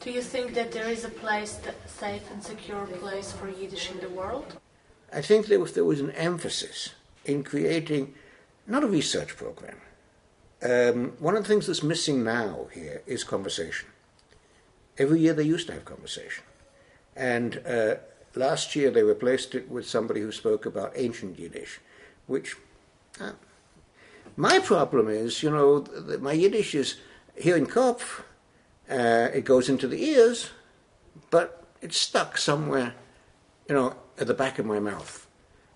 Do you think that there is a place, safe and secure place for Yiddish in the world? I think that if there was an emphasis in creating, not a research program, one of the things that's missing now here is conversation. Every year they used to have conversation. And last year they replaced it with somebody who spoke about ancient Yiddish, which... my problem is, my Yiddish is here in Kopf, it goes into the ears, but it's stuck somewhere, at the back of my mouth.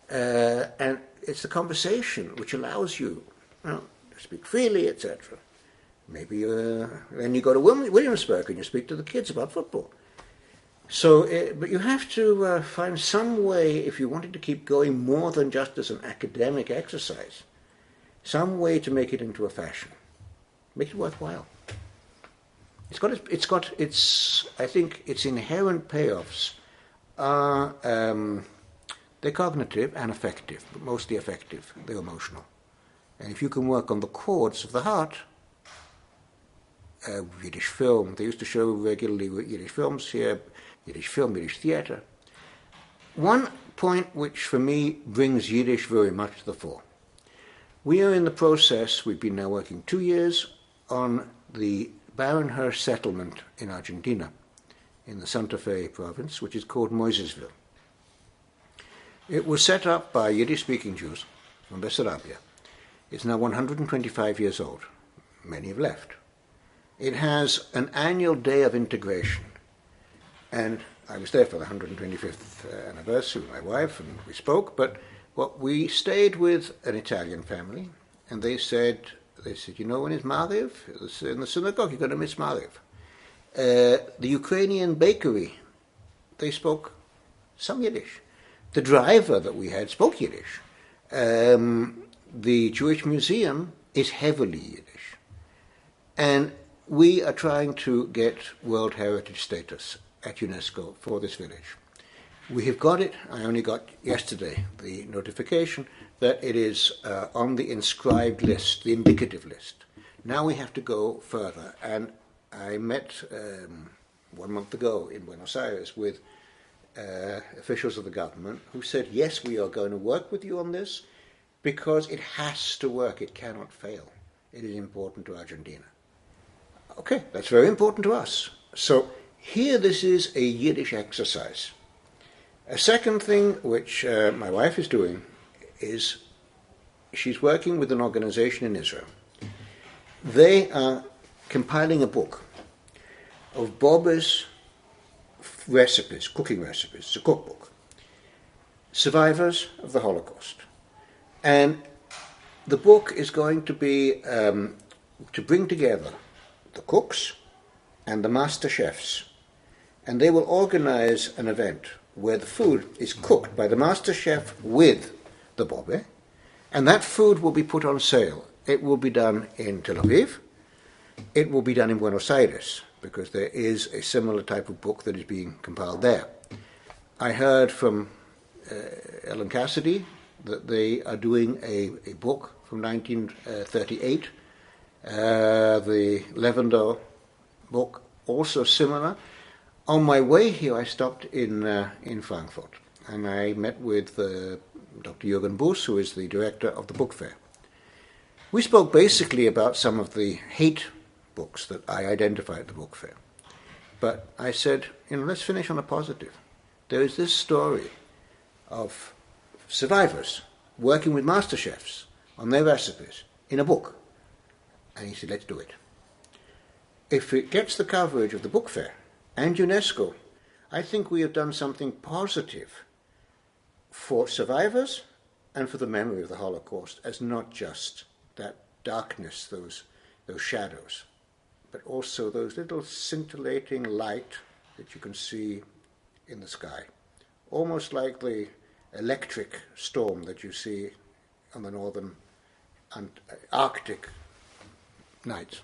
And it's the conversation which allows you, to speak freely, etc. Maybe then you go to Williamsburg and you speak to the kids about football. So, but you have to find some way, if you wanted to keep going more than just as an academic exercise, some way to make it into a fashion, make it worthwhile. I think its inherent payoffs are, they're cognitive and affective, but mostly affective. They're emotional. And if you can work on the chords of the heart, Yiddish film, they used to show regularly Yiddish films here, Yiddish film, Yiddish theatre. One point which for me brings Yiddish very much to the fore. We are in the process, we've been now working 2 years on the Baron-Hirsch settlement in Argentina, in the Santa Fe province, which is called Moisesville. It was set up by Yiddish-speaking Jews from Bessarabia. It's now 125 years old. Many have left. It has an annual day of integration. And I was there for the 125th anniversary with my wife, and we spoke, but we stayed with an Italian family, and they said, when it's Mariv? In the synagogue, you're going to miss Mariv. The Ukrainian bakery, they spoke some Yiddish. The driver that we had spoke Yiddish. The Jewish Museum is heavily Yiddish. And we are trying to get World Heritage status at UNESCO for this village. We have got it. I only got yesterday the notification that it is on the inscribed list, the indicative list. Now we have to go further. And I met 1 month ago in Buenos Aires with officials of the government who said, yes, we are going to work with you on this because it has to work. It cannot fail. It is important to Argentina. Okay, that's very important to us. So here this is a Yiddish exercise. A second thing which my wife is doing is she's working with an organization in Israel. They are compiling a book of Bob's recipes, cooking recipes. It's a cookbook. Survivors of the Holocaust. And the book is going to be to bring together the cooks and the master chefs. And they will organize an event where the food is cooked by the master chef with the Bobbe, and that food will be put on sale. It will be done in Tel Aviv. It will be done in Buenos Aires, because there is a similar type of book that is being compiled there. I heard from Ellen Cassidy that they are doing a book from 1938, the Lavender book, also similar. On my way here, I stopped in Frankfurt, and I met with Dr. Jürgen Buss, who is the director of the book fair. We spoke basically about some of the hate books that I identified at the book fair. But I said, let's finish on a positive. There is this story of survivors working with master chefs on their recipes in a book. And he said, let's do it. If it gets the coverage of the book fair and UNESCO, I think we have done something positive for survivors and for the memory of the Holocaust, as not just that darkness, those shadows, but also those little scintillating light that you can see in the sky, almost like the electric storm that you see on the northern and Arctic nights.